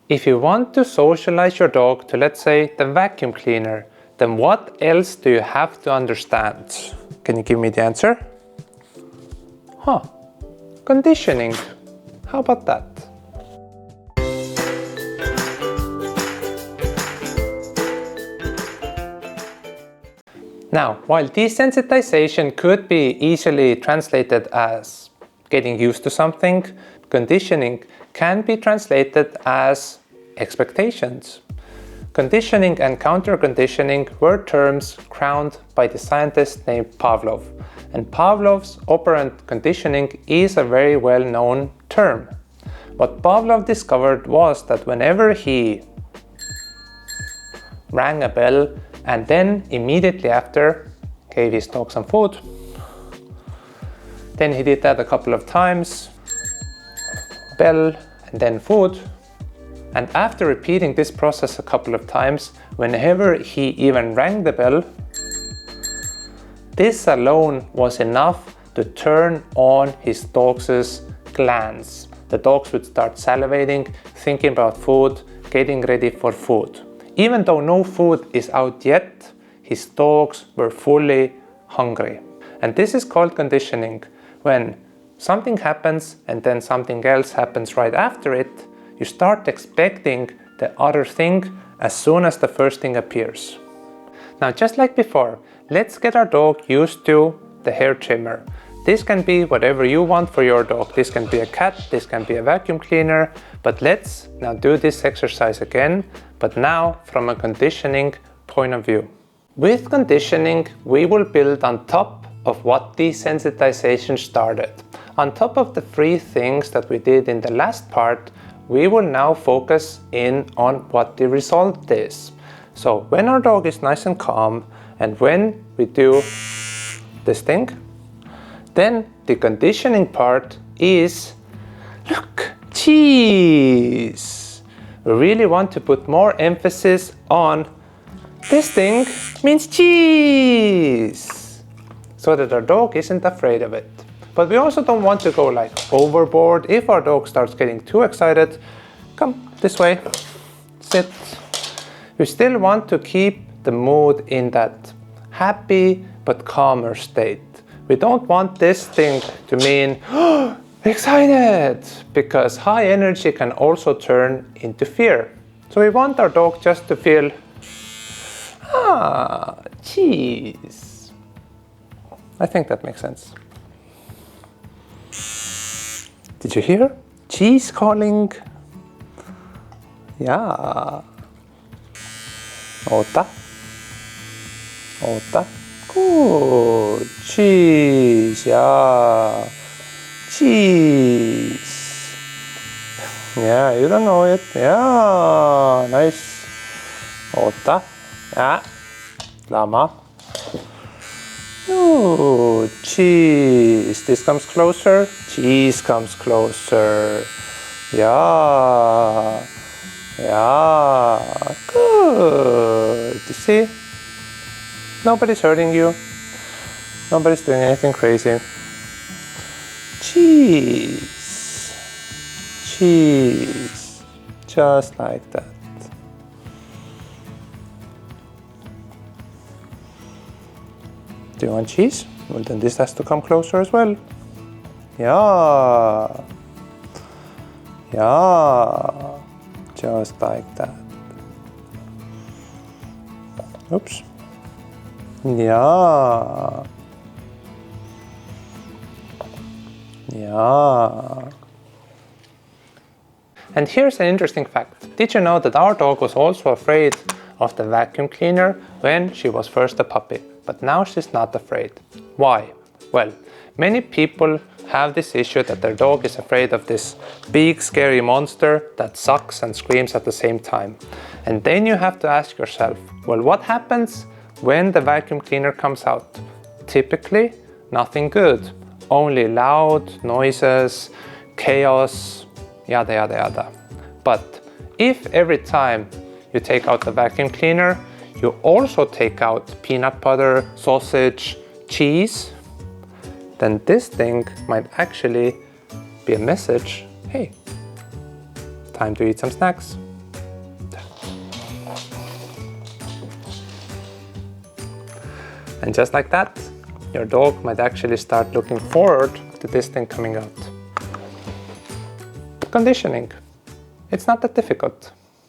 If you want to socialize your dog to, let's say, the vacuum cleaner, then what else do you have to understand? Can you give me the answer? Conditioning. How about that? Now, while desensitization could be easily translated as getting used to something, conditioning can be translated as expectations. Conditioning and counter-conditioning were terms coined by the scientist named Pavlov. And Pavlov's operant conditioning is a very well-known term. What Pavlov discovered was that whenever he rang a bell and then immediately after gave his dog some food, then he did that a couple of times, bell and then food, and after repeating this process a couple of times, whenever he even rang the bell, this alone was enough to turn on his dog's glands. The dogs would start salivating, thinking about food, getting ready for food. Even though no food is out yet, his dogs were fully hungry. And this is called conditioning. When something happens and then something else happens right after it, you start expecting the other thing as soon as the first thing appears. Now, just like before, let's get our dog used to the hair trimmer. This can be whatever you want for your dog. This can be a cat, this can be a vacuum cleaner, but let's now do this exercise again, but now from a conditioning point of view. With conditioning, we will build on top of what desensitization started. On top of the 3 things that we did in the last part, we will now focus in on what the result is. So when our dog is nice and calm, and when we do this thing, then the conditioning part is, look, cheese. We really want to put more emphasis on this thing means cheese, so that our dog isn't afraid of it. But we also don't want to go like overboard. If our dog starts getting too excited, come this way, sit. We still want to keep the mood in that happy but calmer state. We don't want this thing to mean excited, because high energy can also turn into fear. So we want our dog just to feel, cheese. I think that makes sense. Did you hear? Cheese calling. Yeah. Ota. Ota. Good. Cheese. Yeah. Cheese. Yeah, you don't know it. Yeah. Nice. Ota. Yeah. Lama. Oh, cheese. This comes closer. Cheese comes closer. Yeah. Yeah. Good. You see? Nobody's hurting you. Nobody's doing anything crazy. Cheese. Cheese. Just like that. Do you want cheese? Well, then this has to come closer as well. Yeah. Yeah. Just like that. Oops. Yeah. Yeah. And here's an interesting fact. Did you know that our dog was also afraid of the vacuum cleaner when she was first a puppy? But now she's not afraid. Why? Well, many people have this issue that their dog is afraid of this big scary monster that sucks and screams at the same time. And then you have to ask yourself, well, what happens when the vacuum cleaner comes out? Typically, nothing good. Only loud noises, chaos, yada yada yada. But if every time you take out the vacuum cleaner, you also take out peanut butter, sausage, cheese, then this thing might actually be a message. Hey, time to eat some snacks. And just like that, your dog might actually start looking forward to this thing coming out. Conditioning. It's not that difficult.